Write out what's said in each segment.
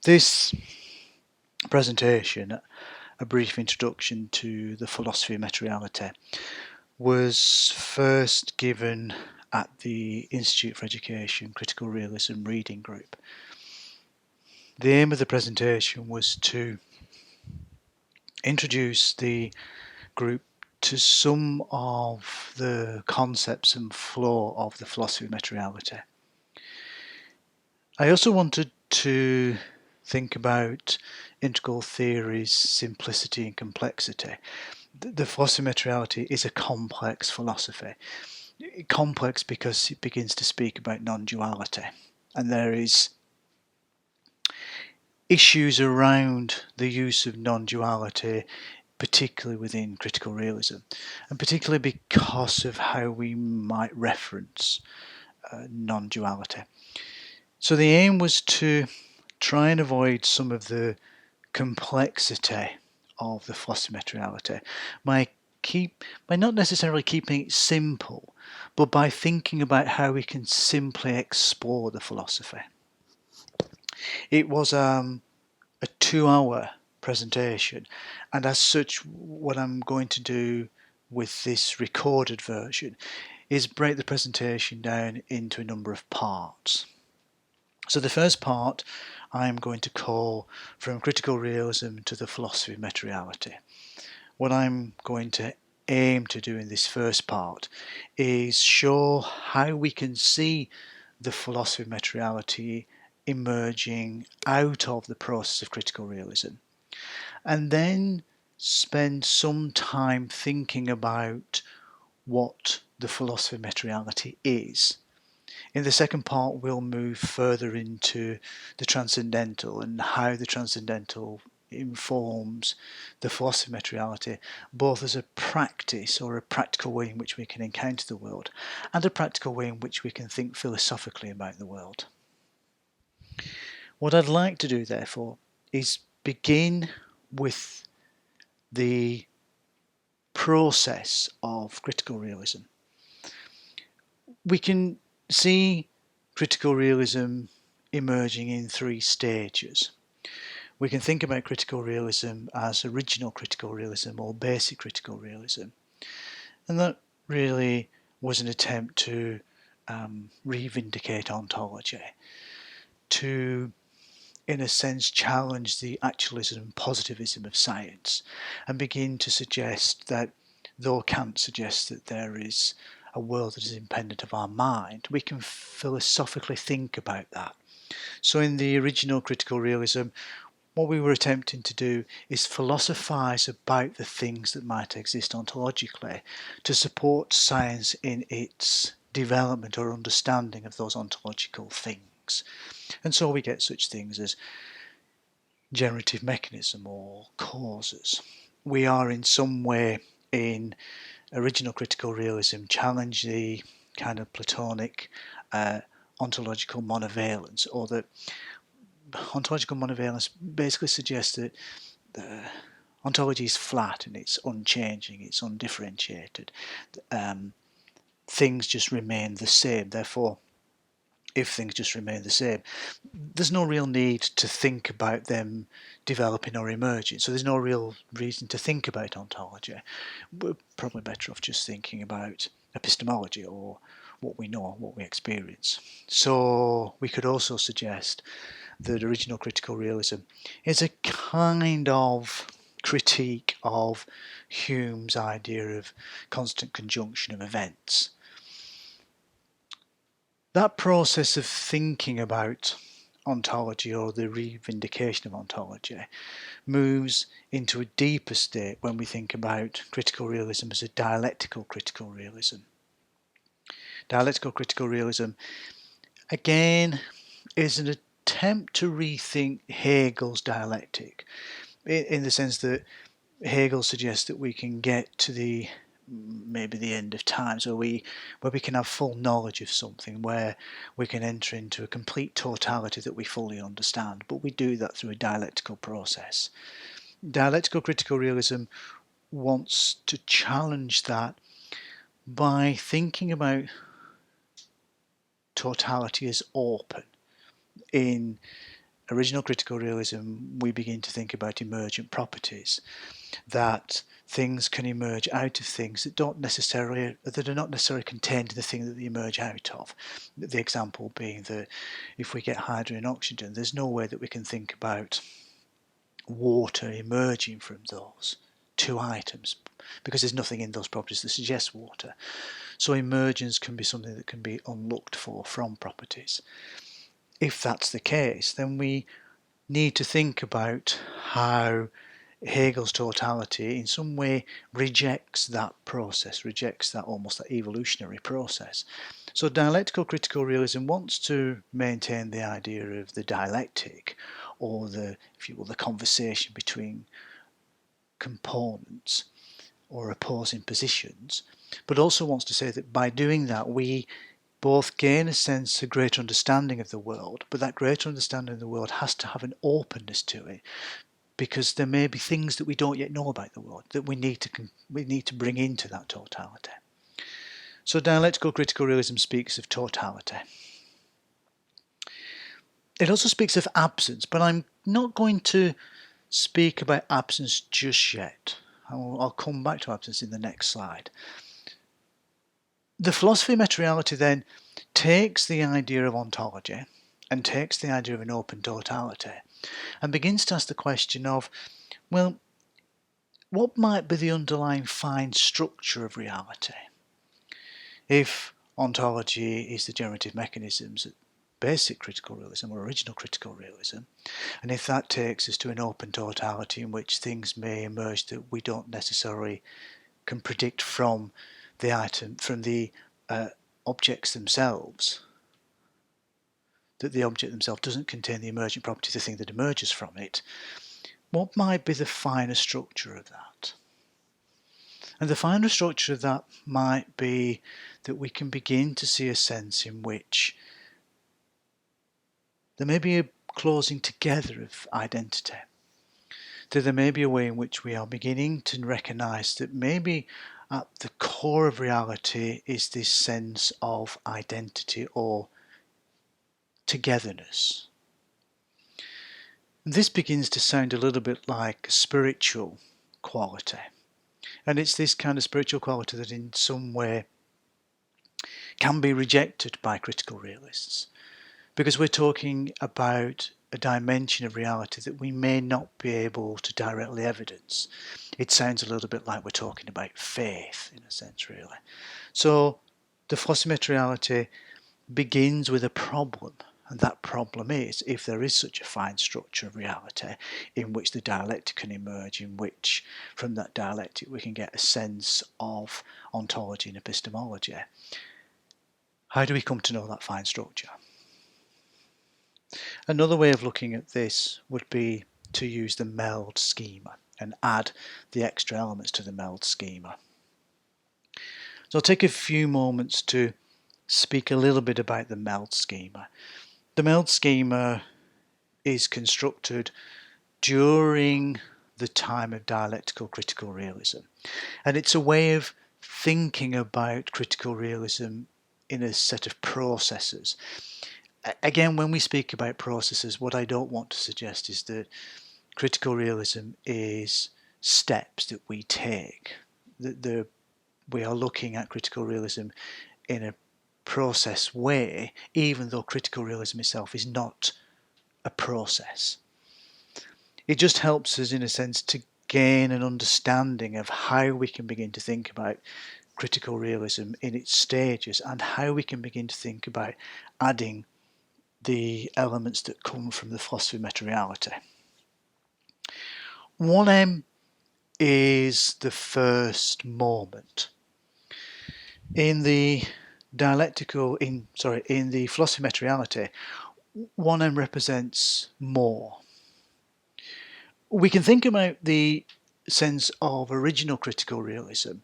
This presentation, a brief introduction to the philosophy of materiality, was first given at the Institute for Education Critical Realism reading group. The aim of the presentation was to introduce the group to some of the concepts and flow of the philosophy of materiality. I also wanted to think about integral theories, simplicity and complexity. The philosophy of materiality is a complex philosophy. Complex because it begins to speak about non-duality, and there is issues around the use of non-duality, particularly within critical realism, and particularly because of how we might reference non-duality. So the aim was to try and avoid some of the complexity of the philosophy of materiality by not necessarily keeping it simple, but by thinking about how we can simply explore the philosophy. It was a 2-hour presentation, and as such, what I'm going to do with this recorded version is break the presentation down into a number of parts. So the first part I'm going to call From Critical Realism to the Philosophy of Materiality. What I'm going to aim to do in this first part is show how we can see the philosophy of materiality emerging out of the process of critical realism, and then spend some time thinking about what the philosophy of materiality is. In the second part, we'll move further into the transcendental and how the transcendental informs the philosophy of materiality, both as a practice or a practical way in which we can encounter the world, and a practical way in which we can think philosophically about the world. What I'd like to do, therefore, is begin with the process of critical realism. We can see critical realism emerging in 3 stages. We can think about critical realism as original critical realism or basic critical realism, and that really was an attempt to re-vindicate ontology, to in a sense challenge the actualism and positivism of science, and begin to suggest that though Kant suggests that there is a world that is independent of our mind, we can philosophically think about that. So in the original critical realism, what we were attempting to do is philosophize about the things that might exist ontologically to support science in its development or understanding of those ontological things. And so we get such things as generative mechanism or causes. We are in some way in original critical realism challenge the kind of Platonic ontological monovalence, or that ontological monovalence basically suggests that ontology is flat and it's unchanging, it's undifferentiated. Things just remain the same. Therefore, if things just remain the same, there's no real need to think about them developing or emerging. So there's no real reason to think about ontology. We're probably better off just thinking about epistemology, or what we know, what we experience. So we could also suggest that original critical realism is a kind of critique of Hume's idea of constant conjunction of events. That process of thinking about ontology, or the re-vindication of ontology, moves into a deeper state when we think about critical realism as a dialectical critical realism. Dialectical critical realism, again, is an attempt to rethink Hegel's dialectic, in the sense that Hegel suggests that we can get to maybe the end of time, so where we can have full knowledge of something, where we can enter into a complete totality that we fully understand, but we do that through a dialectical process. Dialectical critical realism wants to challenge that by thinking about totality as open, in original critical realism, we begin to think about emergent properties, that things can emerge out of things that are not necessarily contained in the thing that they emerge out of. The example being that if we get hydrogen and oxygen, there's no way that we can think about water emerging from those two items, because there's nothing in those properties that suggests water. So emergence can be something that can be unlooked for from properties. If that's the case, then we need to think about how Hegel's totality in some way rejects that process, rejects that almost that evolutionary process. So dialectical critical realism wants to maintain the idea of the dialectic, or the, if you will, the conversation between components or opposing positions, but also wants to say that by doing that we both gain a sense of greater understanding of the world, but that greater understanding of the world has to have an openness to it, because there may be things that we don't yet know about the world that we need to bring into that totality. So dialectical critical realism speaks of totality. It also speaks of absence, but I'm not going to speak about absence just yet. I'll come back to absence in the next slide. The philosophy of materiality then takes the idea of ontology and takes the idea of an open totality and begins to ask the question of, well, what might be the underlying fine structure of reality? If ontology is the generative mechanisms at basic critical realism or original critical realism, and if that takes us to an open totality in which things may emerge that we don't necessarily can predict from the objects themselves, that the object themselves doesn't contain the emergent property of the thing that emerges from it, what might be the finer structure of that? And the finer structure of that might be that we can begin to see a sense in which there may be a closing together of identity. That there may be a way in which we are beginning to recognise that maybe at the core of reality is this sense of identity or togetherness. This begins to sound a little bit like a spiritual quality. And it's this kind of spiritual quality that in some way can be rejected by critical realists, because we're talking about a dimension of reality that we may not be able to directly evidence. It sounds a little bit like we're talking about faith in a sense, really. So the philosophy of materiality begins with a problem, and that problem is if there is such a fine structure of reality in which the dialectic can emerge, in which from that dialectic we can get a sense of ontology and epistemology, how do we come to know that fine structure? Another way of looking at this would be to use the MELD schema and add the extra elements to the MELD schema. So I'll take a few moments to speak a little bit about the MELD schema. The MELD schema is constructed during the time of dialectical critical realism, and it's a way of thinking about critical realism in a set of processes. Again, when we speak about processes, what I don't want to suggest is that critical realism is steps that we take. We are looking at critical realism in a process way, even though critical realism itself is not a process. It just helps us, in a sense, to gain an understanding of how we can begin to think about critical realism in its stages, and how we can begin to think about adding the elements that come from the philosophy of materiality. 1M is the first moment. In the in the philosophy of materiality, 1M represents more. We can think about the sense of original critical realism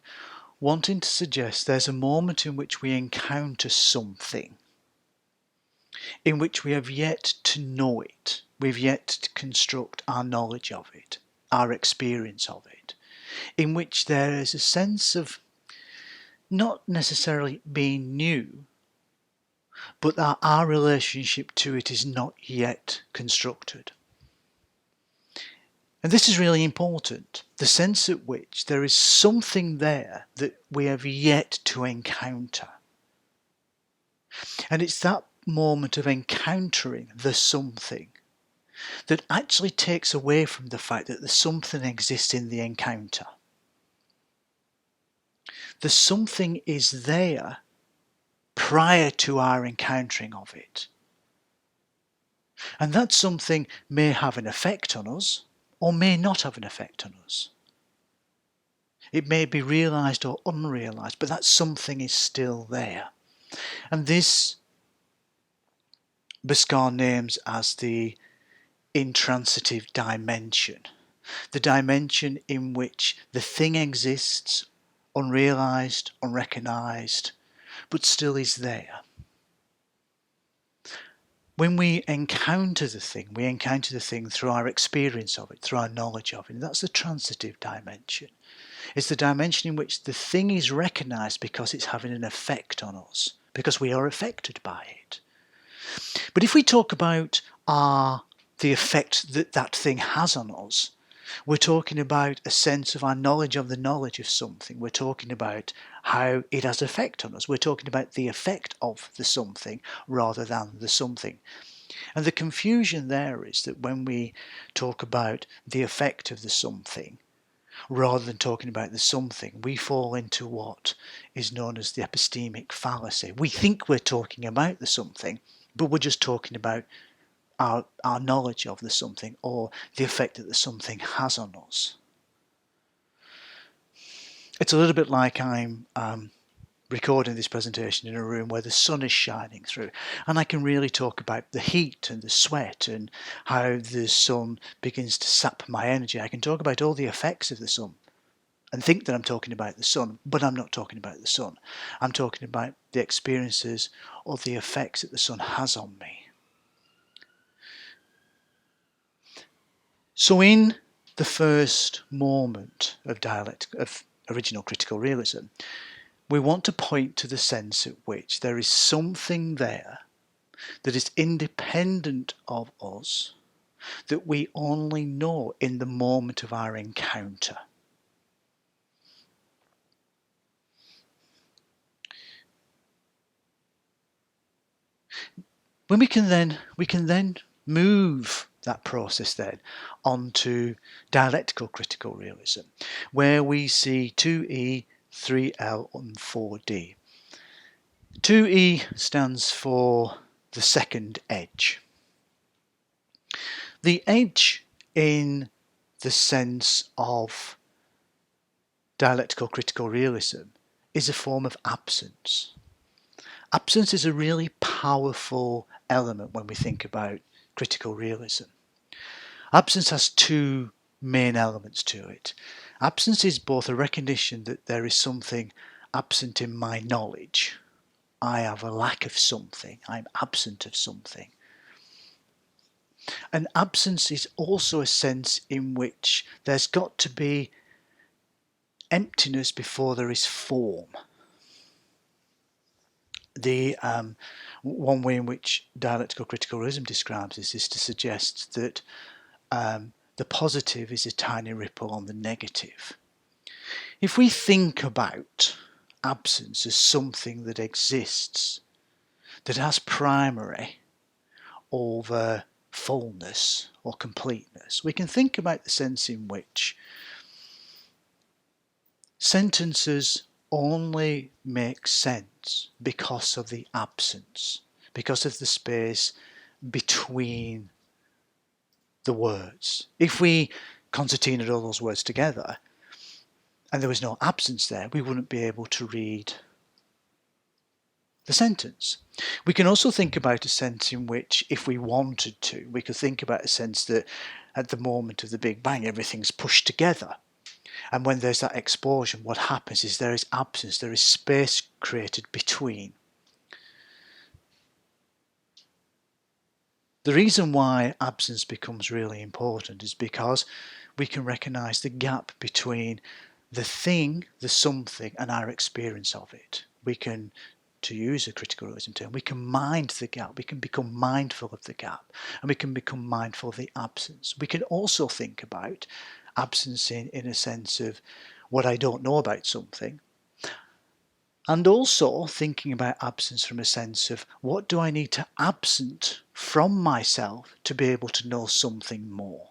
wanting to suggest there's a moment in which we encounter something, in which we have yet to know it, we've yet to construct our knowledge of it, our experience of it, in which there is a sense of not necessarily being new, but that our relationship to it is not yet constructed. And this is really important, the sense at which there is something there that we have yet to encounter. And it's that moment of encountering the something that actually takes away from the fact that the something exists in the encounter. The something is there prior to our encountering of it. And that something may have an effect on us or may not have an effect on us. It may be realised or unrealised, but that something is still there. And this Bhaskar names as the intransitive dimension. The dimension in which the thing exists, unrealised, unrecognised, but still is there. When we encounter the thing through our experience of it, through our knowledge of it. And that's the transitive dimension. It's the dimension in which the thing is recognised because it's having an effect on us, because we are affected by it. But if we talk about the effect that that thing has on us, we're talking about a sense of our knowledge of the knowledge of something. We're talking about how it has effect on us. We're talking about the effect of the something rather than the something. And the confusion there is that when we talk about the effect of the something, rather than talking about the something, we fall into what is known as the epistemic fallacy. We think we're talking about the something, but we're just talking about our knowledge of the something or the effect that the something has on us. It's a little bit like I'm recording this presentation in a room where the sun is shining through, and I can really talk about the heat and the sweat and how the sun begins to sap my energy. I can talk about all the effects of the sun and think that I'm talking about the sun, but I'm not talking about the sun. I'm talking about the experiences or the effects that the sun has on me. So in the first moment of original critical realism, we want to point to the sense at which there is something there that is independent of us that we only know in the moment of our encounter. When we can then move that process then onto dialectical critical realism, where we see 2E, 3L and 4D. 2E stands for the second edge. The edge in the sense of dialectical critical realism is a form of absence. Absence is a really powerful element when we think about critical realism. Absence has two main elements to it. Absence is both a recognition that there is something absent in my knowledge. I have a lack of something. I'm absent of something. And absence is also a sense in which there's got to be emptiness before there is form. The one way in which dialectical critical realism describes this is to suggest that the positive is a tiny ripple on the negative. If we think about absence as something that exists, that has primary over fullness or completeness, we can think about the sense in which sentences only make sense because of the absence, because of the space between the words. If we concertinaed all those words together and there was no absence there, we wouldn't be able to read the sentence. We can also think about a sense in which, if we wanted to, we could think about a sense that at the moment of the Big Bang everything's pushed together. And when there's that explosion, what happens is there is absence, there is space created between. The reason why absence becomes really important is because we can recognise the gap between the thing, the something, and our experience of it. We can to use a critical realism term, we can mind the gap, we can become mindful of the gap, and we can become mindful of the absence. We can also think about absence in a sense of what I don't know about something, and also thinking about absence from a sense of what do I need to absent from myself to be able to know something more.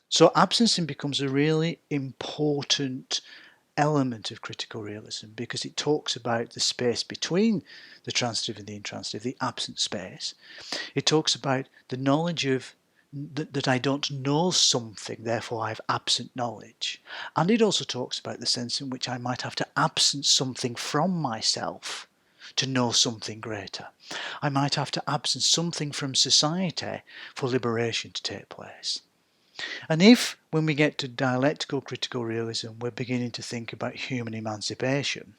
So absencing becomes a really important element of critical realism because it talks about the space between the transitive and the intransitive, the absent space. It talks about the knowledge of that I don't know something, therefore I have absent knowledge. And it also talks about the sense in which I might have to absence something from myself to know something greater. I might have to absence something from society for liberation to take place. And if, when we get to dialectical critical realism, we're beginning to think about human emancipation,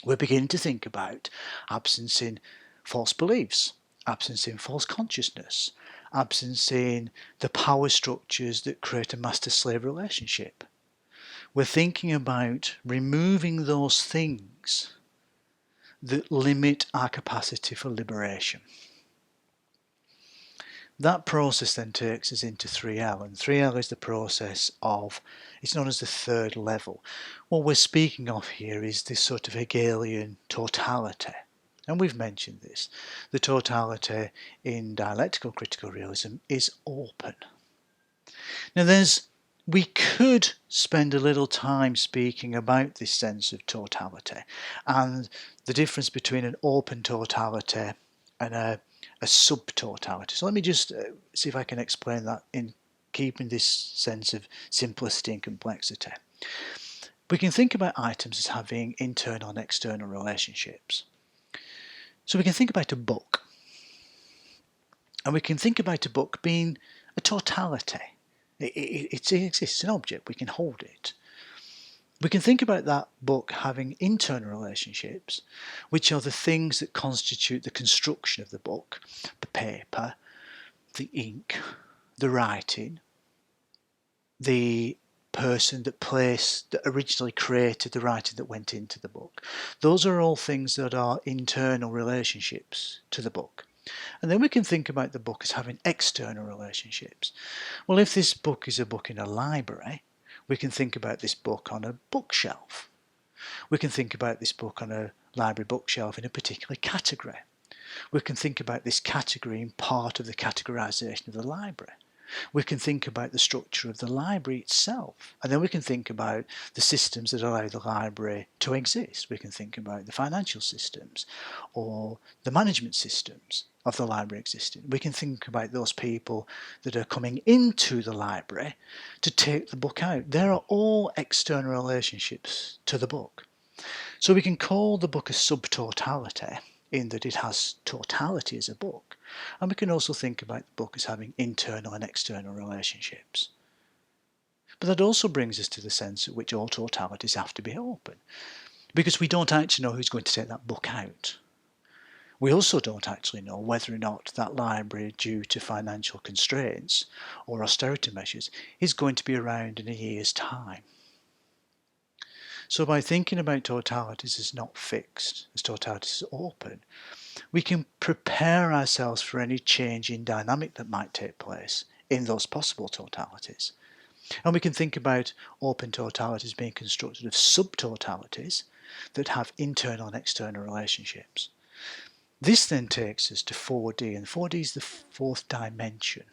we're beginning to think about absencing false beliefs, absencing false consciousness, absencing the power structures that create a master-slave relationship. We're thinking about removing those things that limit our capacity for liberation. That process then takes us into 3L, and 3L is the process of, it's known as the third level. What we're speaking of here is this sort of Hegelian totality, and we've mentioned this. The totality in dialectical critical realism is open. Now we could spend a little time speaking about this sense of totality and the difference between an open totality and a subtotality. So let me just see if I can explain that in keeping this sense of simplicity and complexity. We can think about items as having internal and external relationships. So we can think about a book, and we can think about a book being a totality. It exists, an object, we can hold it. We can think about that book having internal relationships, which are the things that constitute the construction of the book, the paper, the ink, the writing, the person that originally created the writing that went into the book. Those are all things that are internal relationships to the book. And then we can think about the book as having external relationships. Well, if this book is a book in a library, we can think about this book on a bookshelf. We can think about this book on a library bookshelf in a particular category. We can think about this category in part of the categorization of the library. We can think about the structure of the library itself, and then we can think about the systems that allow the library to exist. We can think about the financial systems or the management systems of the library existing. We can think about those people that are coming into the library to take the book out. There are all external relationships to the book. So we can call the book a subtotality in that it has totality as a book, and we can also think about the book as having internal and external relationships. But that also brings us to the sense at which all totalities have to be open, because we don't actually know who's going to take that book out. We also don't actually know whether or not that library, due to financial constraints or austerity measures, is going to be around in a year's time. So by thinking about totalities as not fixed, as totalities as open, we can prepare ourselves for any change in dynamic that might take place in those possible totalities. And we can think about open totalities being constructed of subtotalities that have internal and external relationships. This then takes us to 4D, and 4D is the fourth dimension.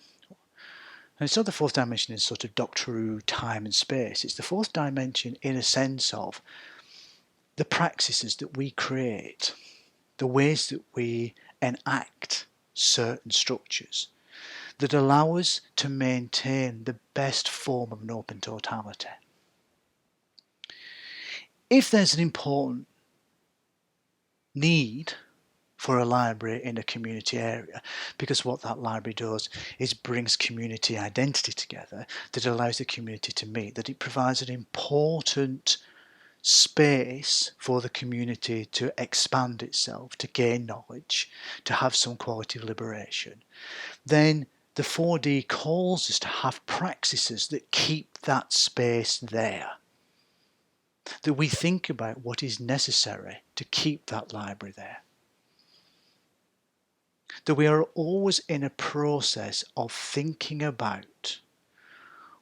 And it's not the fourth dimension in sort of Doctor Who time and space. It's the fourth dimension in a sense of the praxis that we create, the ways that we enact certain structures that allow us to maintain the best form of an open totality. If there's an important need for a library in a community area, because what that library does is brings community identity together, that allows the community to meet, that it provides an important space for the community to expand itself, to gain knowledge, to have some quality of liberation, then the 4D calls us to have praxis that keep that space there. that we think about what is necessary to keep that library there. That we are always in a process of thinking about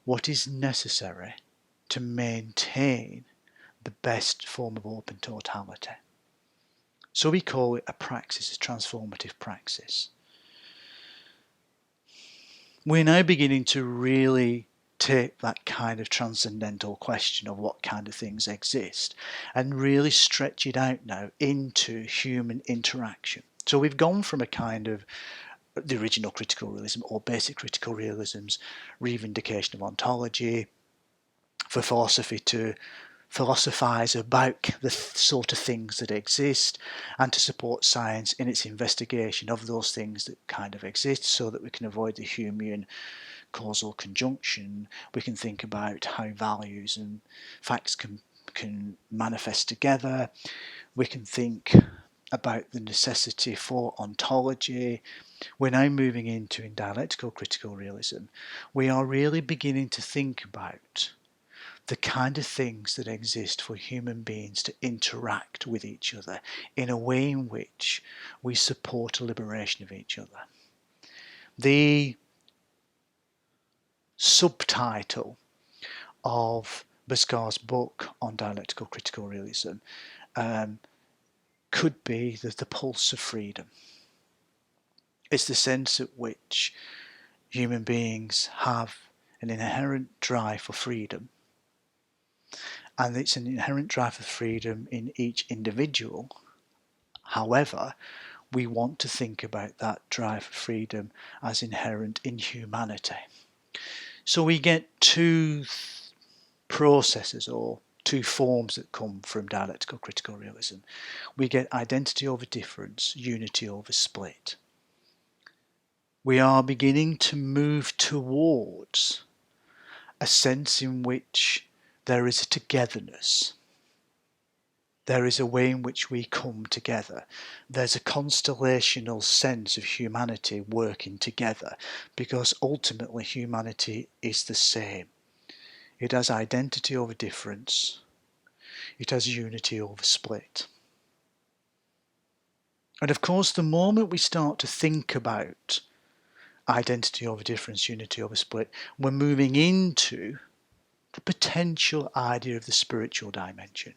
what is necessary to maintain the best form of open totality. So we call it a praxis, a transformative praxis. We're now beginning to really take that kind of transcendental question of what kind of things exist and really stretch it out now into human interaction. So we've gone from a kind of the original critical realism or basic critical realism's re-vindication of ontology, for philosophy to philosophize about the sort of things that exist and to support science in its investigation of those things that kind of exist so that we can avoid the Humean causal conjunction. We can think about how values and facts can manifest together. We can think about the necessity for ontology. We're now moving into, in dialectical critical realism, we are really beginning to think about the kind of things that exist for human beings to interact with each other in a way in which we support a liberation of each other. The subtitle of Bhaskar's book on dialectical critical realism could be the pulse of freedom. It's the sense at which human beings have an inherent drive for freedom, and it's an inherent drive for freedom in each individual. However, we want to think about that drive for freedom as inherent in humanity. So we get two processes or two forms that come from dialectical critical realism. We get identity over difference, unity over split. We are beginning to move towards a sense in which there is a togetherness. There is a way in which we come together. There's a constellational sense of humanity working together, because ultimately humanity is the same. It has identity over difference. It has unity over split. And of course, the moment we start to think about identity over difference, unity over split, we're moving into the potential idea of the spiritual dimension.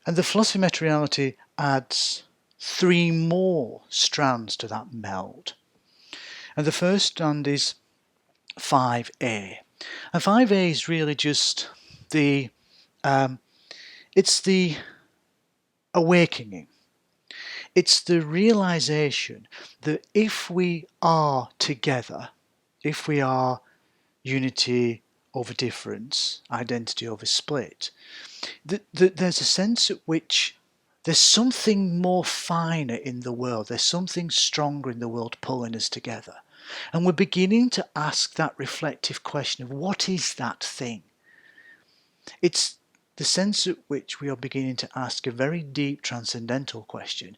And the philosophy of materiality adds three more strands to that MELD. And the first strand is 5A. And 5A is really just it's the awakening. It's the realization that if we are together, if we are unity over difference, identity over split, that there's a sense at which there's something more finer in the world, there's something stronger in the world pulling us together. And we're beginning to ask that reflective question of what is that thing? It's the sense at which we are beginning to ask a very deep transcendental question.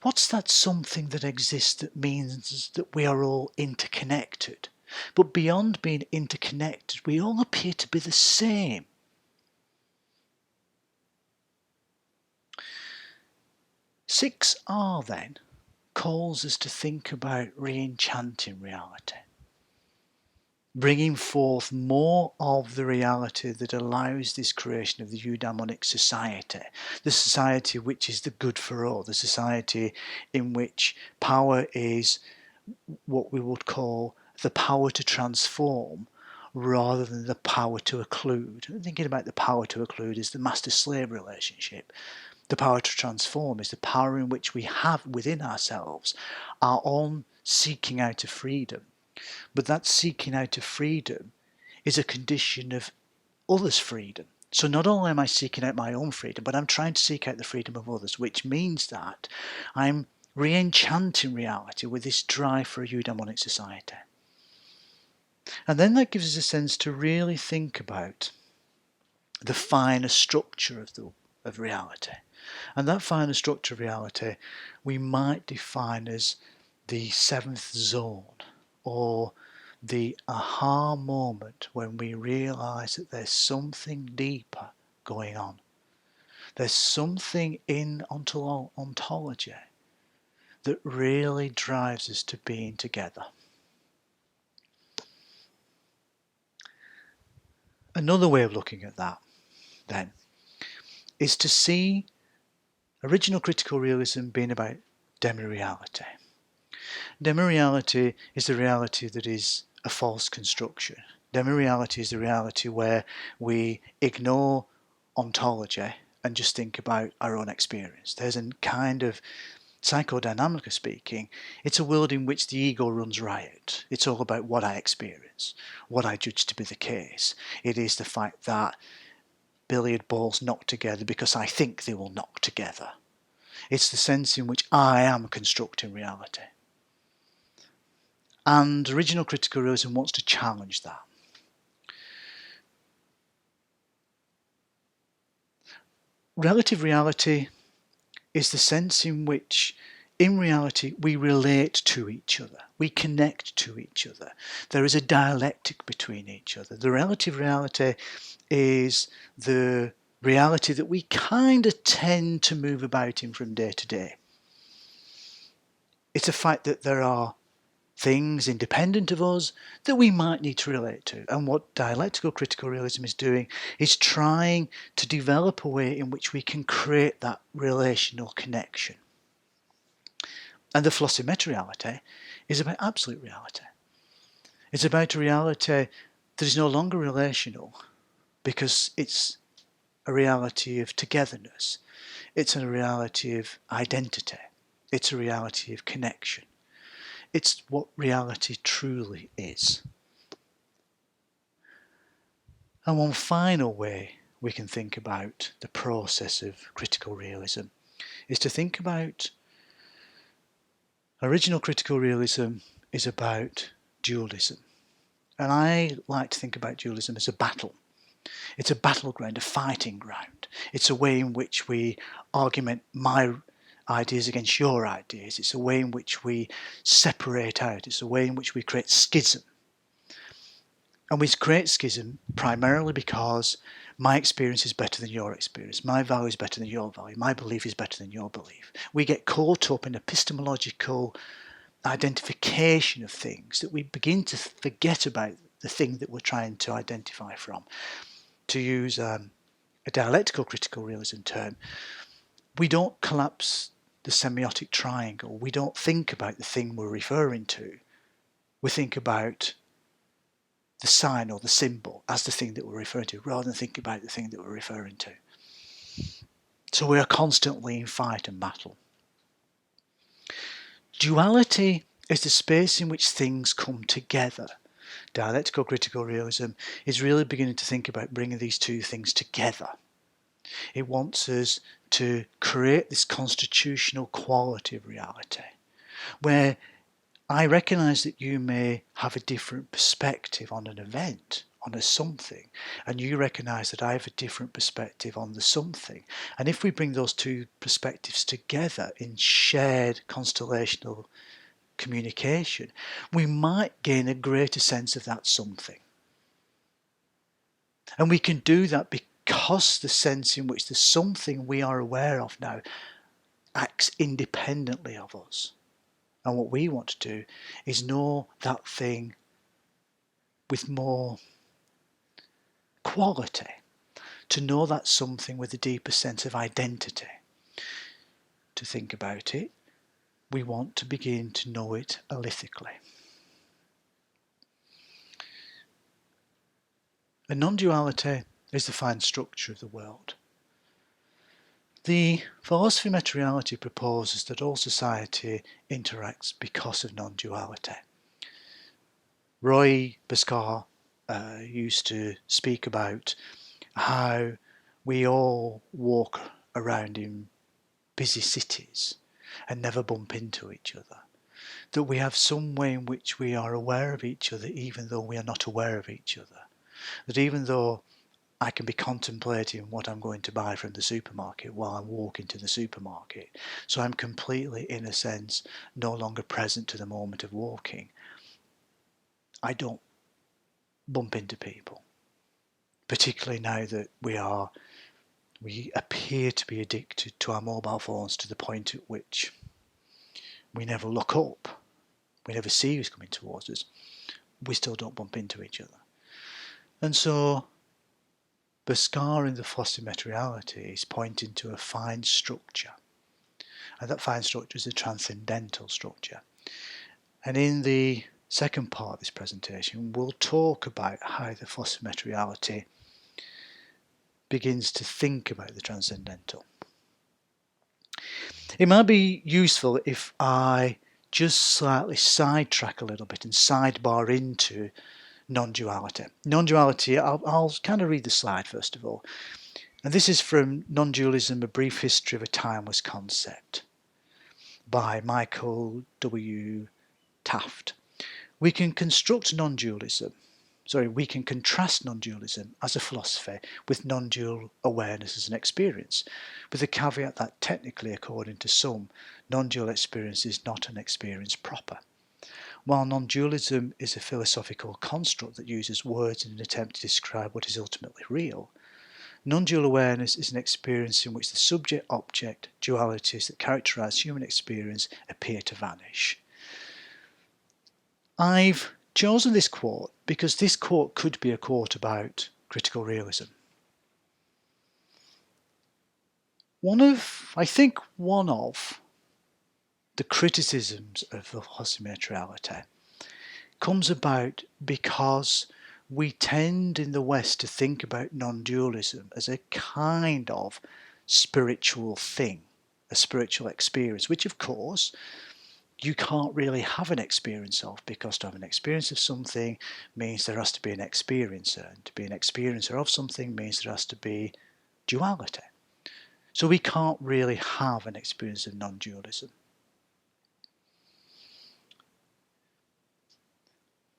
What's that something that exists that means that we are all interconnected? But beyond being interconnected, we all appear to be the same. Six R then calls us to think about re-enchanting reality, bringing forth more of the reality that allows this creation of the eudaimonic society, the society which is the good for all, the society in which power is what we would call the power to transform rather than the power to occlude. Thinking about the power to occlude is the master-slave relationship. The power to transform is the power in which we have within ourselves our own seeking out of freedom. But that seeking out of freedom is a condition of others' freedom. So not only am I seeking out my own freedom, but I'm trying to seek out the freedom of others, which means that I'm re-enchanting reality with this drive for a eudaimonic society. And then that gives us a sense to really think about the finer structure of reality. And that finer structure of reality we might define as the seventh zone, or the aha moment when we realise that there's something deeper going on. There's something in ontology that really drives us to being together. Another way of looking at that, then, is to see original critical realism being about demi-reality. Demi-reality is the reality that is a false construction. Demi-reality is the reality where we ignore ontology and just think about our own experience. There's a kind of, psychodynamically speaking, it's a world in which the ego runs riot. It's all about what I experience, what I judge to be the case. It is the fact that billiard balls knock together because I think they will knock together. It's the sense in which I am constructing reality. And original critical realism wants to challenge that. Relative reality is the sense in which, in reality, we relate to each other. We connect to each other. There is a dialectic between each other. The relative reality is the reality that we kind of tend to move about in from day to day. It's a fact that there are things independent of us that we might need to relate to. And what dialectical critical realism is doing is trying to develop a way in which we can create that relational connection. And the philosophy of meta-reality is about absolute reality. It's about a reality that is no longer relational because it's a reality of togetherness. It's a reality of identity. It's a reality of connection. It's what reality truly is. And one final way we can think about the process of critical realism is to think about original critical realism is about dualism. And I like to think about dualism as a battle. It's a battleground, a fighting ground. It's a way in which we argument my ideas against your ideas. It's a way in which we separate out. It's a way in which we create schism. And we create schism primarily because my experience is better than your experience. My value is better than your value. My belief is better than your belief. We get caught up in epistemological identification of things that we begin to forget about the thing that we're trying to identify from. To use a dialectical critical realism term, we don't collapse the semiotic triangle. We don't think about the thing we're referring to. We think about the sign or the symbol as the thing that we're referring to, rather than think about the thing that we're referring to. So we are constantly in fight and battle. Duality is the space in which things come together. Dialectical critical realism is really beginning to think about bringing these two things together. It wants us to create this constitutional quality of reality, where I recognise that you may have a different perspective on an event, on a something, and you recognise that I have a different perspective on the something. And if we bring those two perspectives together in shared constellational communication, we might gain a greater sense of that something. And we can do that because the sense in which the something we are aware of now acts independently of us. And what we want to do is know that thing with more quality, to know that something with a deeper sense of identity. To think about it, we want to begin to know it alethically. A non-duality is the fine structure of the world. The philosophy of materiality proposes that all society interacts because of non-duality. Roy Bhaskar used to speak about how we all walk around in busy cities and never bump into each other. That we have some way in which we are aware of each other even though we are not aware of each other. That even though I can be contemplating what I'm going to buy from the supermarket while I'm walking to the supermarket. So I'm completely, in a sense, no longer present to the moment of walking. I don't bump into people, particularly now that we appear to be addicted to our mobile phones to the point at which we never look up, we never see who's coming towards us, we still don't bump into each other. And so Bhaskar in the philosophy of materiality is pointing to a fine structure, and that fine structure is a transcendental structure. And in the second part of this presentation, we'll talk about how the philosophy of materiality begins to think about the transcendental. It might be useful if I just slightly sidetrack a little bit and sidebar into non-duality. Non-duality, I'll kind of read the slide first of all. And this is from Non-Dualism, A Brief History of a Timeless Concept by Michael W. Taft. We can contrast non-dualism as a philosophy with non-dual awareness as an experience, with the caveat that technically, according to some, non-dual experience is not an experience proper. While non-dualism is a philosophical construct that uses words in an attempt to describe what is ultimately real, non-dual awareness is an experience in which the subject-object dualities that characterize human experience appear to vanish. I've chosen this quote because this quote could be a quote about critical realism. One of the criticisms of the philosophy of materiality comes about because we tend in the West to think about non-dualism as a kind of spiritual thing, a spiritual experience, which of course you can't really have an experience of, because to have an experience of something means there has to be an experiencer, and to be an experiencer of something means there has to be duality. So we can't really have an experience of non-dualism.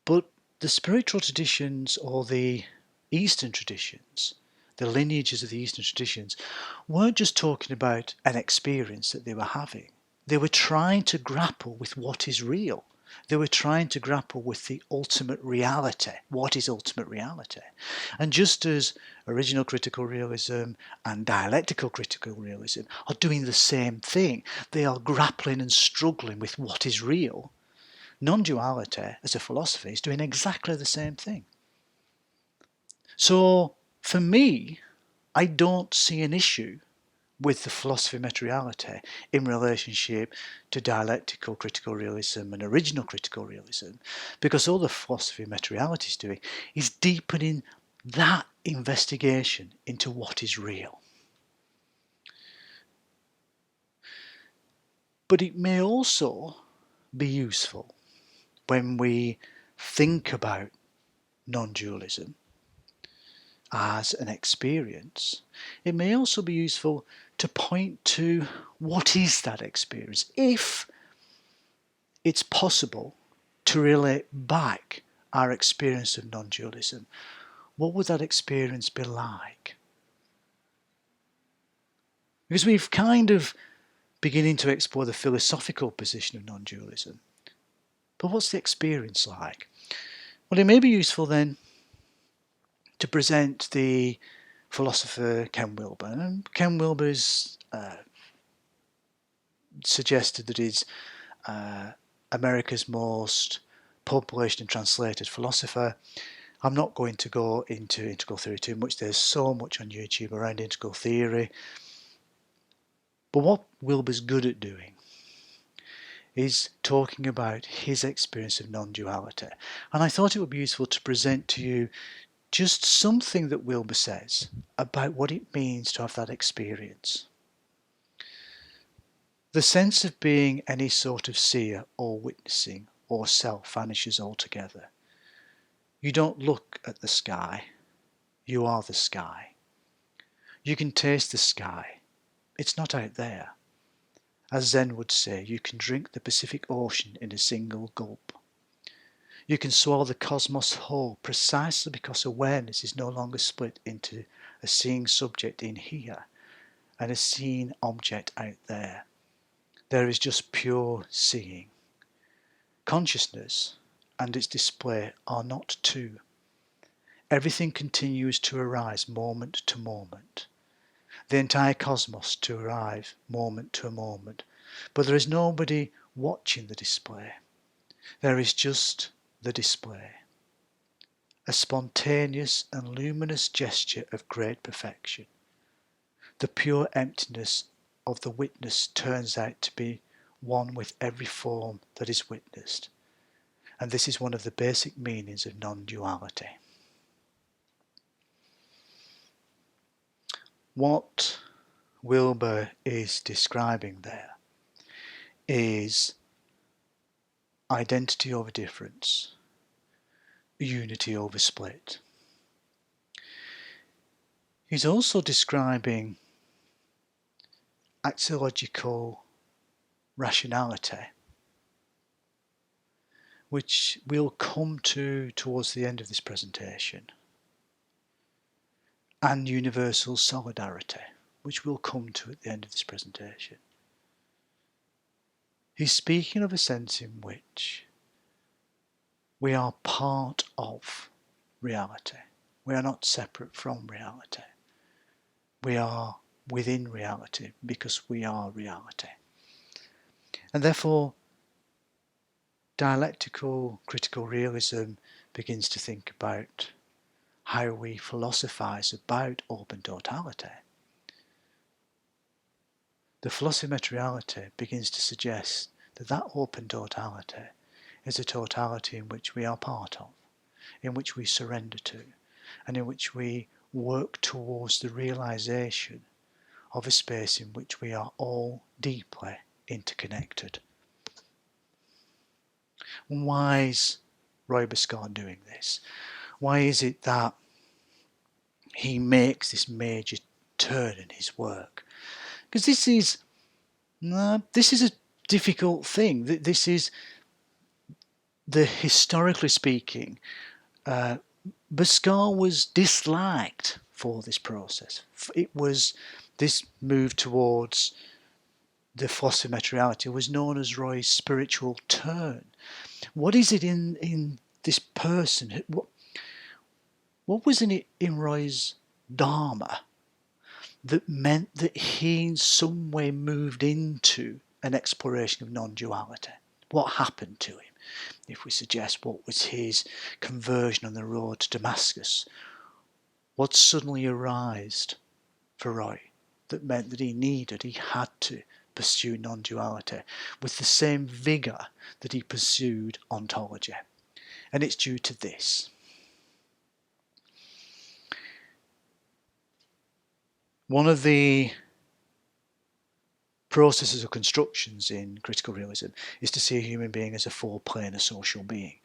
But the spiritual traditions, or the Eastern traditions, the lineages of the Eastern traditions, weren't just talking about an experience that they were having. They were trying to grapple with what is real. They were trying to grapple with the ultimate reality. What is ultimate reality? And just as original critical realism and dialectical critical realism are doing the same thing, they are grappling and struggling with what is real. Non-duality as a philosophy is doing exactly the same thing. So for me, I don't see an issue with the philosophy of materiality in relationship to dialectical critical realism and original critical realism, because all the philosophy of materiality is doing is deepening that investigation into what is real. But it may also be useful when we think about non-dualism as an experience, it may also be useful to point to what is that experience. If it's possible to relate back our experience of non-dualism, what would that experience be like? Because we've kind of beginning to explore the philosophical position of non-dualism. But what's the experience like? Well, it may be useful then to present the philosopher Ken Wilber. And Ken Wilber is suggested that he's America's most published and translated philosopher. I'm not going to go into integral theory too much. There's so much on YouTube around integral theory. But what Wilber's good at doing is talking about his experience of non-duality. And I thought it would be useful to present to you just something that Wilber says about what it means to have that experience. The sense of being any sort of seer or witnessing or self vanishes altogether. You don't look at the sky, you are the sky. You can taste the sky, it's not out there. As Zen would say, you can drink the Pacific Ocean in a single gulp. You can swallow the cosmos whole precisely because awareness is no longer split into a seeing subject in here and a seeing object out there. There is just pure seeing. Consciousness, and its display are not two. Everything continues to arise moment to moment. The entire cosmos to arrive moment to moment. But there is nobody watching the display. There is just the display. A spontaneous and luminous gesture of great perfection. The pure emptiness of the witness turns out to be one with every form that is witnessed. And this is one of the basic meanings of non-duality. What Wilber is describing there is identity over difference, unity over split. He's also describing axiological rationality, which we'll come to towards the end of this presentation, and universal solidarity, which we'll come to at the end of this presentation. He's speaking of a sense in which we are part of reality. We are not separate from reality. We are within reality because we are reality. And therefore, dialectical critical realism begins to think about how we philosophize about open totality. The philosophy of materiality begins to suggest that that open totality is a totality in which we are part of, in which we surrender to, and in which we work towards the realization of a space in which we are all deeply interconnected. Why is Roy Bhaskar doing this? Why is it that he makes this major turn in his work? Because this is a difficult thing. This is, historically speaking, Bhaskar was disliked for this process. It was this move towards the philosophy of materiality was known as Roy's spiritual turn. What is it in this person? What was in it in Roy's Dharma that meant that he in some way moved into an exploration of non-duality? What happened to him? If we suggest what was his conversion on the road to Damascus, what suddenly arose for Roy that meant that he had to pursue non-duality with the same vigour that he pursued ontology? And it's due to this. One of the processes or constructions in critical realism is to see a human being as a four-planar social being.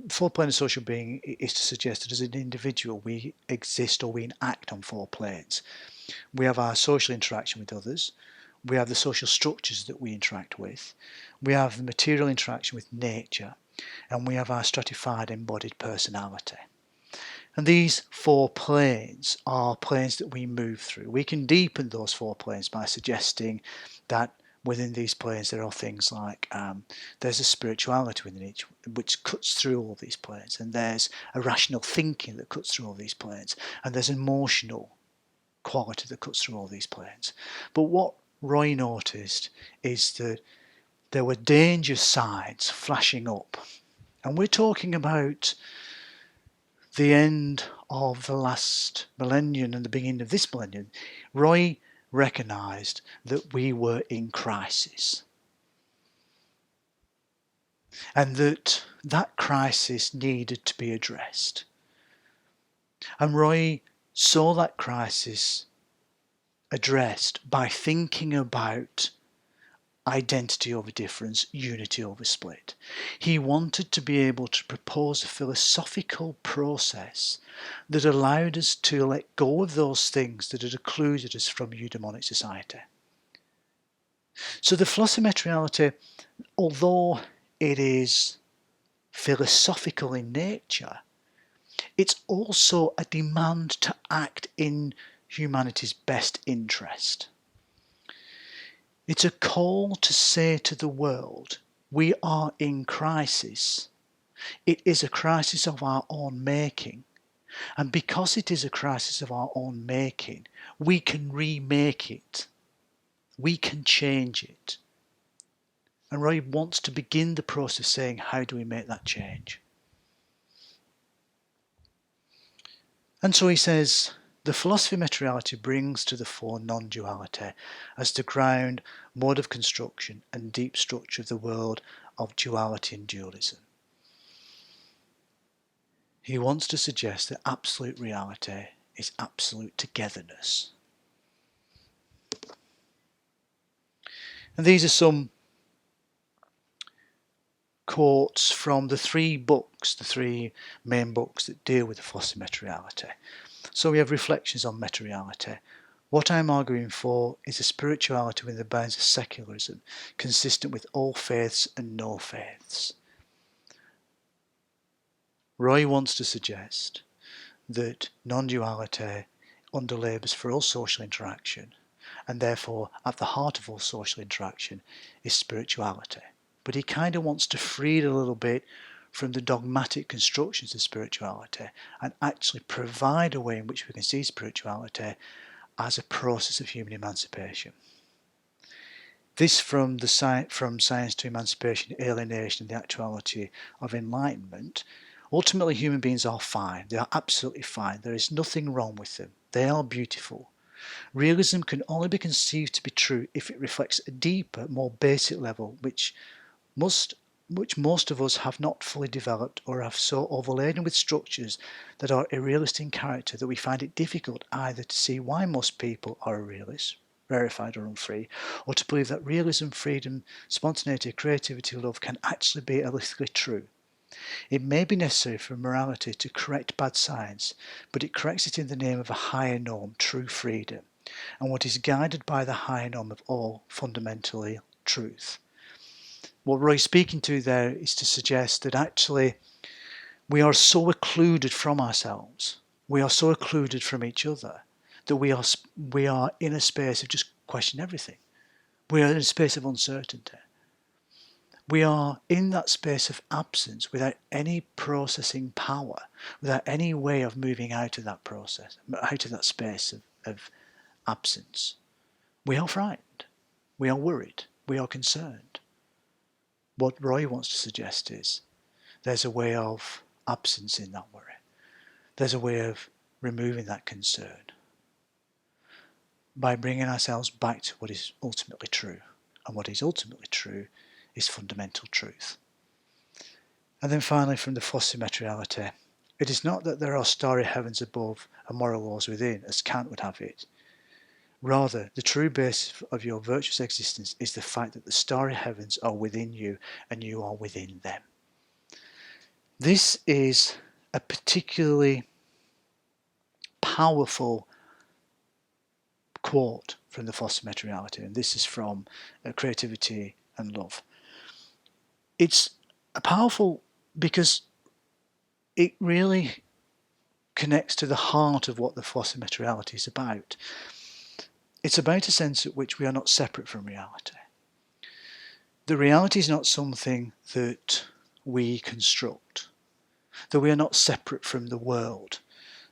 Four-planar social being is to suggest that as an individual we exist or we enact on four planes. We have our social interaction with others, we have the social structures that we interact with, we have the material interaction with nature, and we have our stratified embodied personality. And these four planes are planes that we move through. We can deepen those four planes by suggesting that within these planes there are things like there's a spirituality within each which cuts through all these planes, and there's a rational thinking that cuts through all these planes, and there's emotional quality that cuts through all these planes. But what Roy noticed is that there were danger signs flashing up, and we're talking about the end of the last millennium and the beginning of this millennium. Roy recognised that we were in crisis, and that crisis needed to be addressed. And Roy saw that crisis addressed by thinking about identity over difference, unity over split. He wanted to be able to propose a philosophical process that allowed us to let go of those things that had occluded us from eudaimonic society. So the philosophy of materiality, although it is philosophical in nature, it's also a demand to act in humanity's best interest. It's a call to say to the world, we are in crisis, It is a crisis of our own making. And because it is a crisis of our own making, we can remake it. We can change it. And Roy wants to begin the process saying, how do we make that change? And so he says, the philosophy of materiality brings to the fore non-duality as the ground, mode of construction and deep structure of the world of duality and dualism. He wants to suggest that absolute reality is absolute togetherness. And these are some quotes from the three main books that deal with the philosophy of materiality. So we have Reflections on Materiality. What I'm arguing for is a spirituality within the bounds of secularism, consistent with all faiths and no faiths. Roy wants to suggest that non-duality underlabours for all social interaction, and therefore at the heart of all social interaction is spirituality. But he kind of wants to free it a little bit from the dogmatic constructions of spirituality and actually provide a way in which we can see spirituality as a process of human emancipation. This from science to emancipation, alienation and the actuality of enlightenment. Ultimately, human beings are fine. They are absolutely fine. There is nothing wrong with them. They are beautiful. Realism can only be conceived to be true if it reflects a deeper, more basic level which most of us have not fully developed or have so overladen with structures that are irrealistic in character that we find it difficult either to see why most people are irrealists, rarefied or unfree, or to believe that realism, freedom, spontaneity, creativity, love can actually be ethically true. It may be necessary for morality to correct bad science, but it corrects it in the name of a higher norm, true freedom, and what is guided by the higher norm of all, fundamentally truth. What Roy's speaking to there is to suggest that actually we are so occluded from ourselves, we are so occluded from each other, that we are in a space of just questioning everything. We are in a space of uncertainty. We are in that space of absence without any processing power, without any way of moving out of that process, out of that space of absence. We are frightened. We are worried. We are concerned. What Roy wants to suggest is there's a way of absence in that worry. There's a way of removing that concern by bringing ourselves back to what is ultimately true. And what is ultimately true is fundamental truth. And then finally, from the philosophy of materiality, it is not that there are starry heavens above and moral laws within, as Kant would have it. Rather, the true basis of your virtuous existence is the fact that the starry heavens are within you and you are within them. This is a particularly powerful quote from the philosophy of materiality, and this is from Creativity and Love. It's powerful because it really connects to the heart of what the philosophy of materiality is about. It's about a sense at which we are not separate from reality. The reality is not something that we construct, that we are not separate from the world,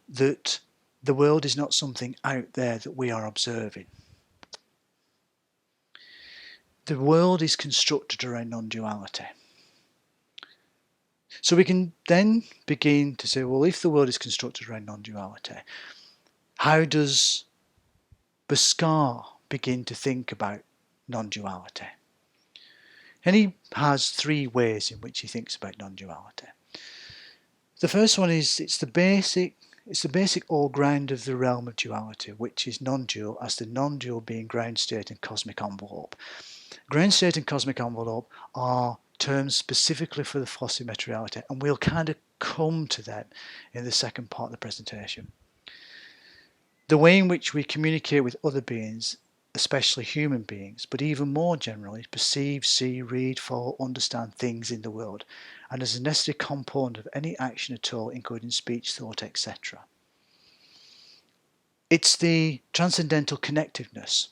that the world is not something out there that we are observing. The world is constructed around non-duality. So we can then begin to say, well, if the world is constructed around non-duality, how does Bhaskar begin to think about non-duality? And he has three ways in which he thinks about non-duality. The first one is it's the basic all ground of the realm of duality, which is non-dual, as the non-dual being ground state and cosmic envelope. Ground state and cosmic envelope are terms specifically for the philosophy of materiality, and we'll kind of come to them in the second part of the presentation. The way in which we communicate with other beings, especially human beings, but even more generally, perceive, see, read, follow, understand things in the world, and as a necessary component of any action at all, including speech, thought, etc. It's the transcendental connectiveness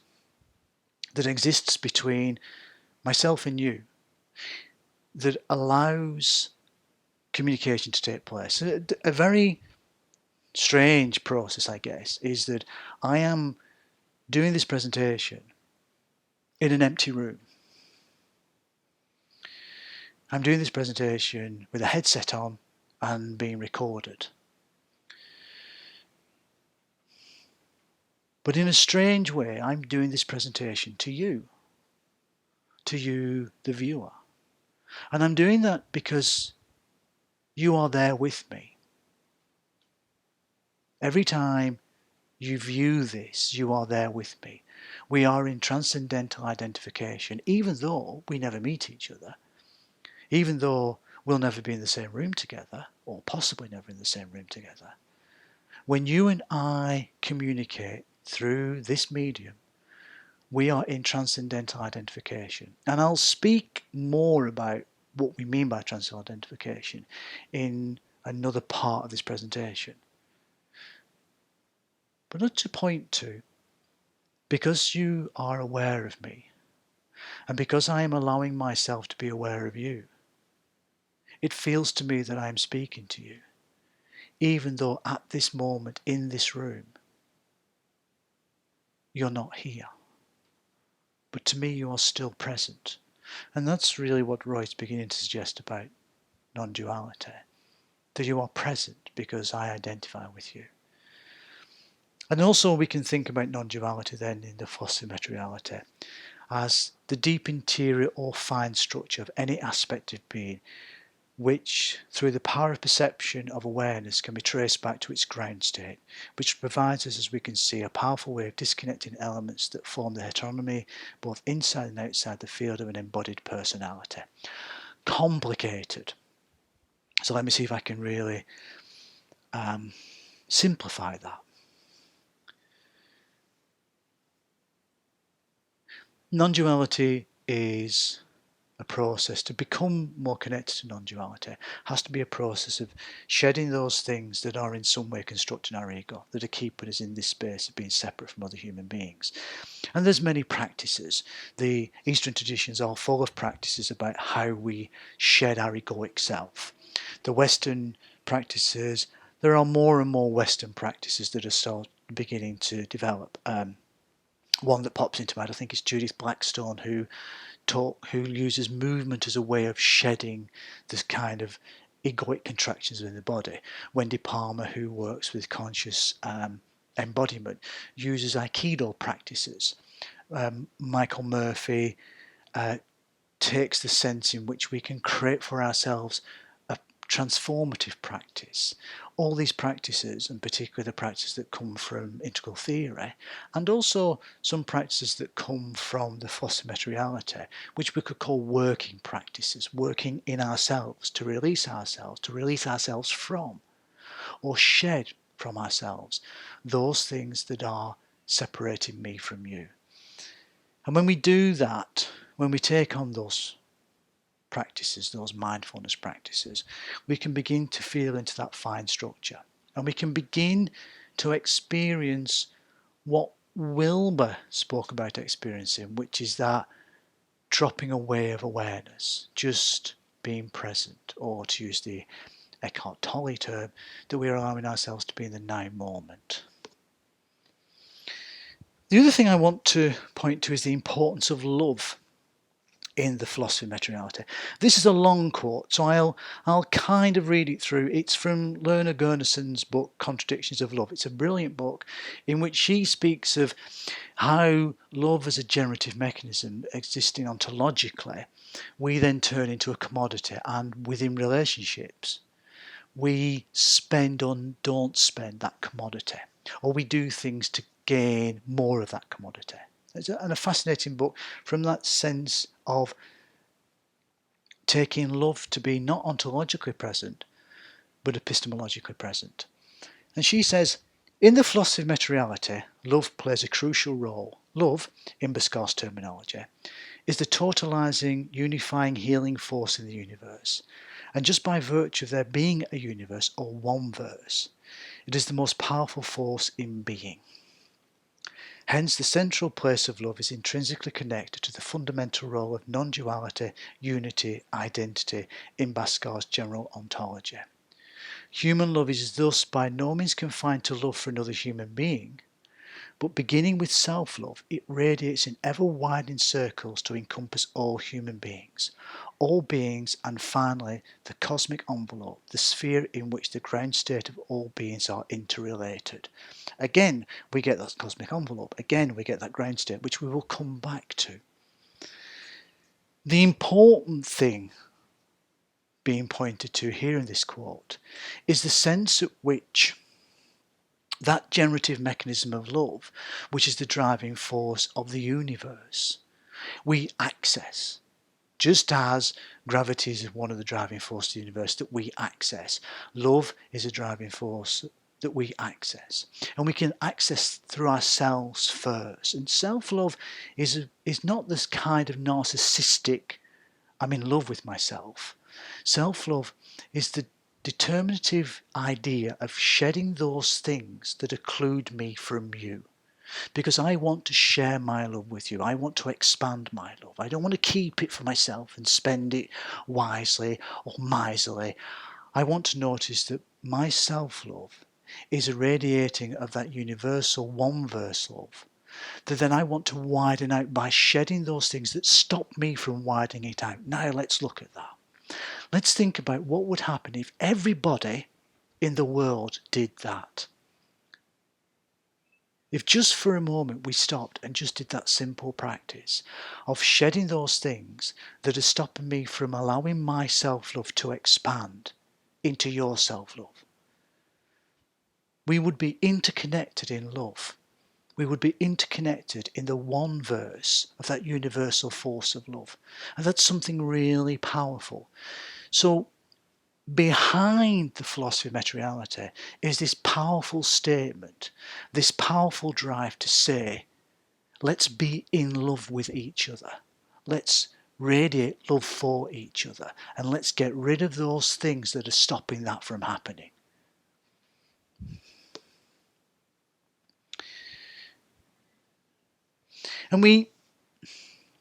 that exists between myself and you that allows communication to take place. A very strange process, I guess, is that I am doing this presentation in an empty room. I'm doing this presentation with a headset on and being recorded. But in a strange way, I'm doing this presentation to you, the viewer. And I'm doing that because you are there with me. Every time you view this, you are there with me. We are in transcendental identification, even though we never meet each other, even though we'll never be in the same room together, or possibly never in the same room together. When you and I communicate through this medium, we are in transcendental identification. And I'll speak more about what we mean by transcendental identification in another part of this presentation. But not to point to, because you are aware of me, and because I am allowing myself to be aware of you, it feels to me that I am speaking to you, even though at this moment in this room, you're not here. But to me, you are still present. And that's really what Roy's beginning to suggest about non-duality, that you are present because I identify with you. And also we can think about non-duality then in the philosophy of materiality as the deep interior or fine structure of any aspect of being, which through the power of perception of awareness can be traced back to its ground state, which provides us, as we can see, a powerful way of disconnecting elements that form the heteronomy both inside and outside the field of an embodied personality. Complicated. So let me see if I can really simplify that. Non-duality is a process to become more connected to non-duality. Has to be a process of shedding those things that are in some way constructing our ego, that are keeping us in this space of being separate from other human beings. And there's many practices. The Eastern traditions are full of practices about how we shed our egoic self. The Western practices, there are more and more Western practices that are sort of beginning to develop. One that pops into mind, I think, is Judith Blackstone, who uses movement as a way of shedding this kind of egoic contractions within the body. Wendy Palmer, who works with conscious embodiment, uses Aikido practices. Michael Murphy takes the sense in which we can create for ourselves a transformative practice. All these practices, and particularly the practices that come from integral theory, and also some practices that come from the philosophy of materiality, which we could call working practices, working in ourselves to release ourselves from, or shed from ourselves, those things that are separating me from you. And when we do that, when we take on those practices, those mindfulness practices, we can begin to feel into that fine structure, and we can begin to experience what Wilber spoke about experiencing, which is that dropping away of awareness, just being present, or to use the Eckhart Tolle term, that we're allowing ourselves to be in the now moment. The other thing I want to point to is the importance of love in the philosophy of materiality. This is a long quote, so I'll kind of read it through. It's from Lerner Gurnason's book, Contradictions of Love. It's a brilliant book in which she speaks of how love as a generative mechanism existing ontologically, we then turn into a commodity, and within relationships, we spend or don't spend that commodity, or we do things to gain more of that commodity. It's a fascinating book from that sense of taking love to be not ontologically present, but epistemologically present. And she says, in the philosophy of materiality, love plays a crucial role. Love, in Bhaskar's terminology, is the totalizing, unifying, healing force in the universe. And just by virtue of there being a universe or one verse, it is the most powerful force in being. Hence, the central place of love is intrinsically connected to the fundamental role of non-duality, unity, identity in Bhaskar's general ontology. Human love is thus by no means confined to love for another human being, but beginning with self-love, it radiates in ever-widening circles to encompass all human beings, and finally the cosmic envelope, the sphere in which the ground state of all beings are interrelated. Again, we get that cosmic envelope. Again, we get that ground state, which we will come back to. The important thing being pointed to here in this quote is the sense at which that generative mechanism of love, which is the driving force of the universe, we access. Just as gravity is one of the driving forces of the universe that we access, love is a driving force that we access. And we can access through ourselves first. And self-love is not this kind of narcissistic, I'm in love with myself. Self-love is the determinative idea of shedding those things that occlude me from you. Because I want to share my love with you. I want to expand my love. I don't want to keep it for myself and spend it wisely or miserly. I want to notice that my self-love is a radiating of that universal one-verse love, that then I want to widen out by shedding those things that stop me from widening it out. Now let's look at that. Let's think about what would happen if everybody in the world did that. If just for a moment we stopped and just did that simple practice of shedding those things that are stopping me from allowing my self-love to expand into your self-love, we would be interconnected in love. We would be interconnected in the one verse of that universal force of love. And that's something really powerful. So behind the philosophy of materiality is this powerful statement, this powerful drive to say, let's be in love with each other. Let's radiate love for each other. And let's get rid of those things that are stopping that from happening. And we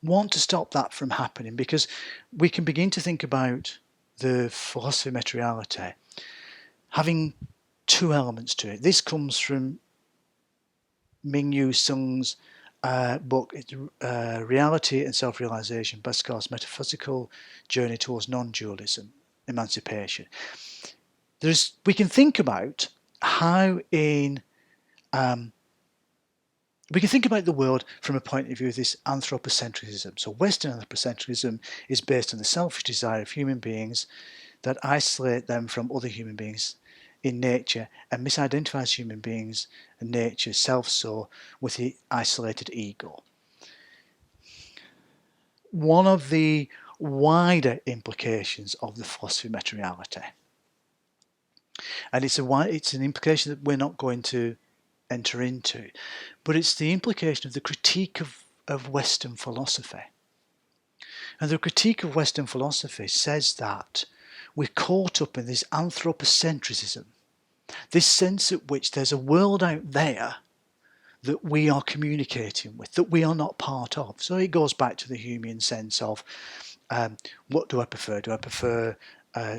want to stop that from happening because we can begin to think about the philosophy of materiality having two elements to it. This comes from Ming-Yu Sung's book, Reality and Self-Realization, Bhaskar's Metaphysical Journey Towards Non-Dualism, Emancipation. We can think about how we can think about the world from a point of view of this anthropocentrism. So Western anthropocentrism is based on the selfish desire of human beings that isolate them from other human beings in nature and misidentifies human beings and nature self-so with the isolated ego. One of the wider implications of the philosophy of materiality, and it's an implication that we're not going to enter into, but it's the implication of the critique of Western philosophy. And the critique of Western philosophy says that we're caught up in this anthropocentrism, this sense at which there's a world out there that we are communicating with, that we are not part of. So it goes back to the Humean sense of what do I prefer? Do I prefer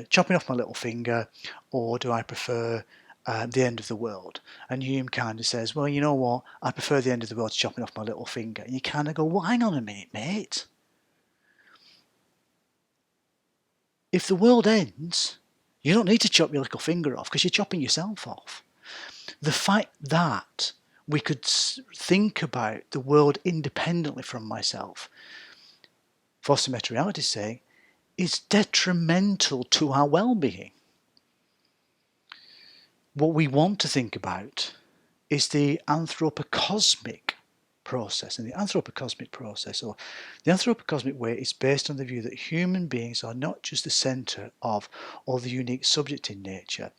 chopping off my little finger, or do I prefer the end of the world? And Hume kind of says, well, you know what, I prefer the end of the world to chopping off my little finger. And you kind of go, well, hang on a minute, mate. If the world ends, you don't need to chop your little finger off because you're chopping yourself off. The fact that we could think about the world independently from myself, philosophy of materiality saying, is detrimental to our well-being. What we want to think about is the anthropocosmic process. And the anthropocosmic process, or the anthropocosmic way, is based on the view that human beings are not just the centre of or the unique subject in nature,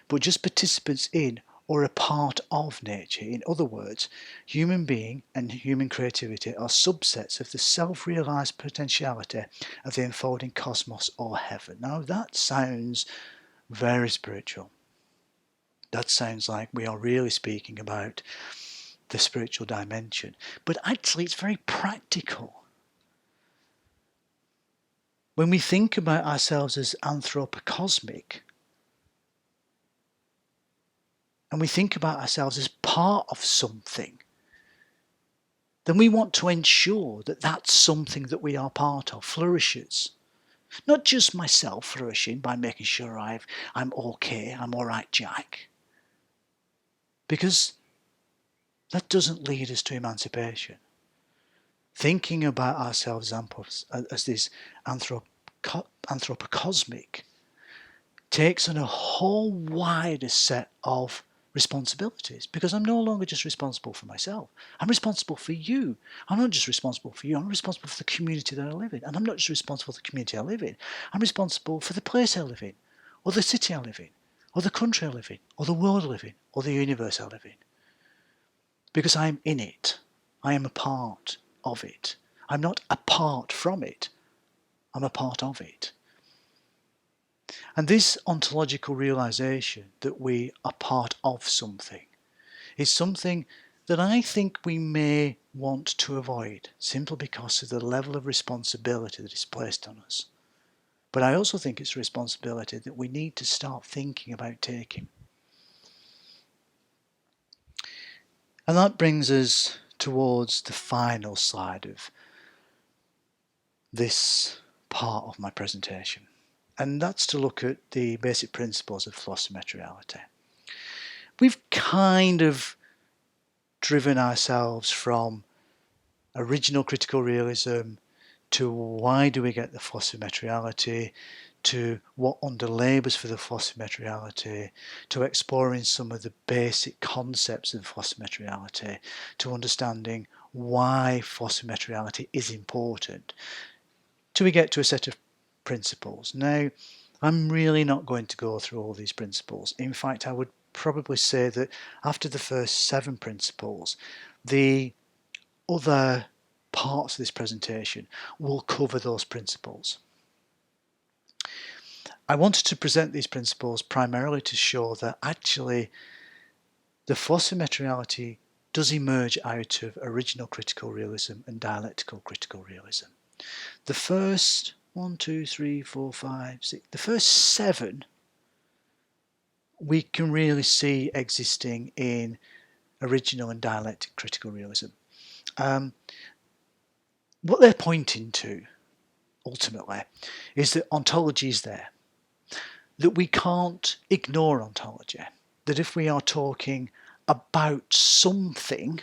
but just participants in or a part of nature. In other words, human being and human creativity are subsets of the self-realised potentiality of the unfolding cosmos or heaven. Now that sounds very spiritual. That sounds like we are really speaking about the spiritual dimension, but actually it's very practical. When we think about ourselves as anthropocosmic, and we think about ourselves as part of something, then we want to ensure that that something that we are part of flourishes. Not just myself flourishing by making sure I'm okay, I'm all right, Jack. Because that doesn't lead us to emancipation. Thinking about ourselves as this anthropocosmic takes on a whole wider set of responsibilities, because I'm no longer just responsible for myself. I'm responsible for you. I'm not just responsible for you, I'm responsible for the community that I live in. And I'm not just responsible for the community I live in, I'm responsible for the place I live in, or the city I live in, or the country I live in, or the world I live in, or the universe I live in. Because I'm in it. I am a part of it. I'm not apart from it, I'm a part of it. And this ontological realization that we are part of something is something that I think we may want to avoid simply because of the level of responsibility that is placed on us. But I also think it's a responsibility that we need to start thinking about taking. And that brings us towards the final slide of this part of my presentation. And that's to look at the basic principles of philosophy of materiality. We've kind of driven ourselves from original critical realism to why do we get the philosophy of materiality, to what underlabours for the philosophy of materiality, to exploring some of the basic concepts of the philosophy of materiality, to understanding why philosophy of materiality is important, till we get to a set of principles. Now, I'm really not going to go through all these principles. In fact, I would probably say that after the first 7 principles, the other parts of this presentation will cover those principles. I wanted to present these principles primarily to show that actually the philosophy of materiality does emerge out of original critical realism and dialectical critical realism. The first 1, 2, 3, 4, 5, 6, the first 7 we can really see existing in original and dialectic critical realism. What they're pointing to, ultimately, is that ontology is there, that we can't ignore ontology, that if we are talking about something,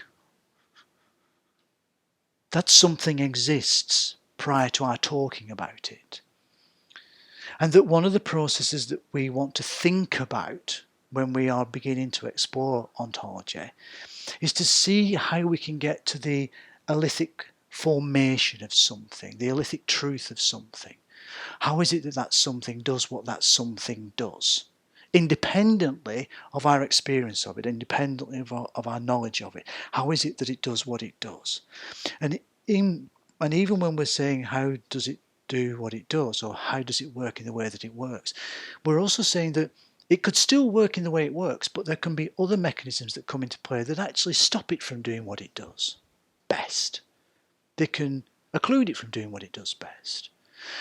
that something exists prior to our talking about it. And that one of the processes that we want to think about when we are beginning to explore ontology is to see how we can get to the elliptic formation of something, the elliptic truth of something. How is it that that something does what that something does? Independently of our experience of it, independently of our knowledge of it. How is it that it does what it does? And even when we're saying how does it do what it does, or how does it work in the way that it works, we're also saying that it could still work in the way it works, but there can be other mechanisms that come into play that actually stop it from doing what it does best. They can occlude it from doing what it does best,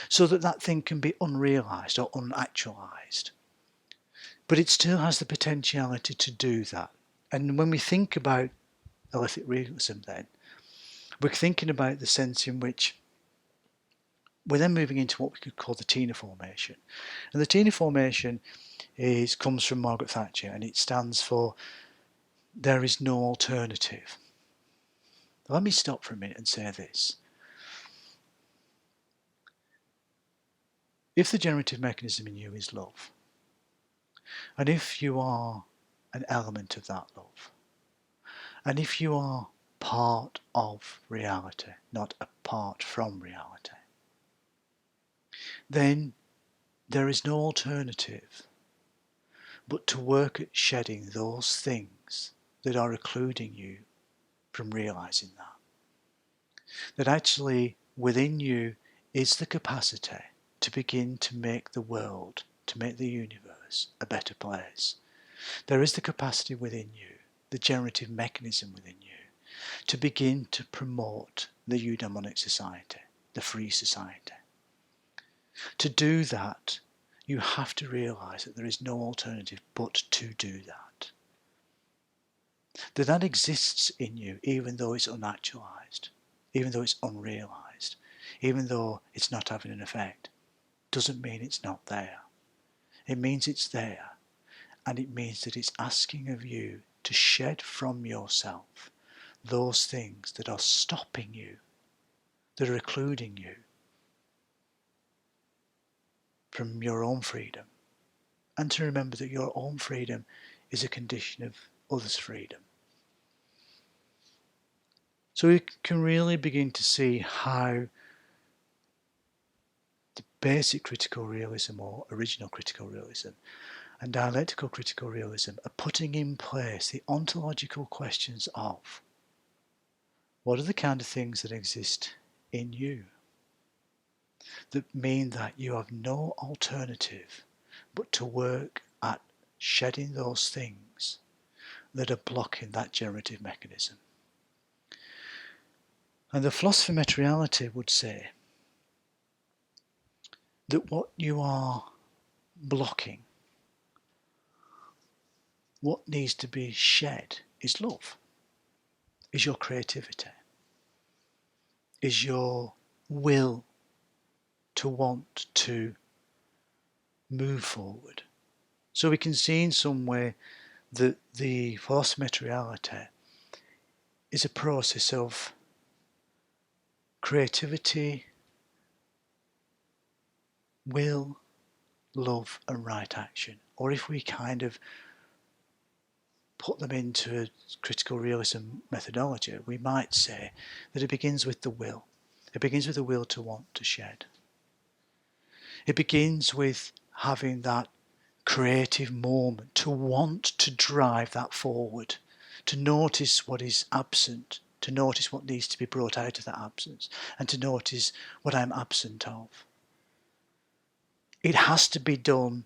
so that that thing can be unrealised or unactualised. But it still has the potentiality to do that. And when we think about elliptic realism then, we're thinking about the sense in which we're then moving into what we could call the Tina formation. And the Tina formation comes from Margaret Thatcher, and it stands for there is no alternative. Let me stop for a minute and say this. If the generative mechanism in you is love, and if you are an element of that love, and if you are part of reality, not apart from reality, then there is no alternative but to work at shedding those things that are occluding you from realising that. That actually within you is the capacity to begin to make the world, to make the universe a better place. There is the capacity within you, the generative mechanism within you, to begin to promote the eudaimonic society, the free society. To do that, you have to realise that there is no alternative but to do that. That exists in you even though it's unactualised, even though it's unrealised, even though it's not having an effect, doesn't mean it's not there. It means it's there, and it means that it's asking of you to shed from yourself those things that are stopping you, that are occluding you from your own freedom, and to remember that your own freedom is a condition of others' freedom. So we can really begin to see how the basic critical realism or original critical realism and dialectical critical realism are putting in place the ontological questions of what are the kind of things that exist in you that mean that you have no alternative but to work at shedding those things that are blocking that generative mechanism. And the philosopher materiality would say that what you are blocking, what needs to be shed, is love, is your creativity, is your will to want to move forward. So we can see in some way that the philosophy materiality is a process of creativity, will, love and right action. Or if we kind of put them into a critical realism methodology, we might say that it begins with the will. It begins with the will to want to shed. It begins with having that creative moment, to want to drive that forward, to notice what is absent, to notice what needs to be brought out of that absence, and to notice what I'm absent of. It has to be done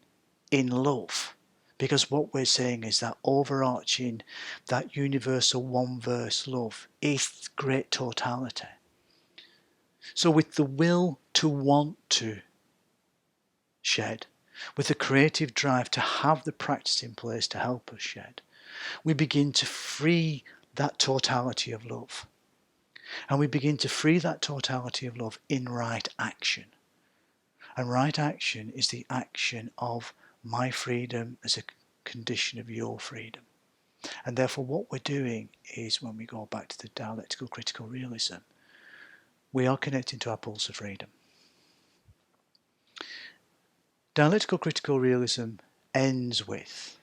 in love, because what we're saying is that overarching, that universal one verse love is great totality. So with the will to want to shed, with the creative drive to have the practice in place to help us shed, we begin to free that totality of love. And we begin to free that totality of love in right action. And right action is the action of my freedom as a condition of your freedom. And therefore what we're doing is, when we go back to the dialectical critical realism, we are connecting to our pulse of freedom. Dialectical critical realism ends with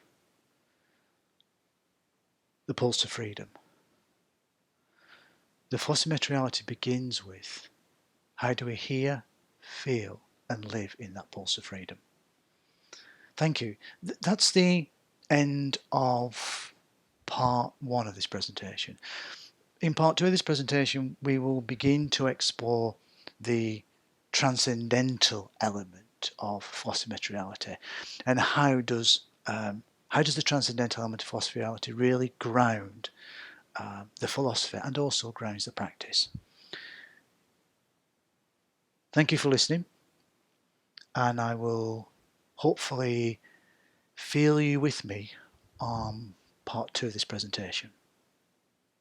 the pulse of freedom. The philosophy materiality begins with how do we hear, feel and live in that pulse of freedom. Thank you. That's the end of part one of this presentation. In part two of this presentation, we will begin to explore the transcendental element of philosophy materiality, and how does the transcendental element of philosophy materiality really ground the philosophy and also grounds the practice. Thank you for listening, and I will hopefully feel you with me on part two of this presentation.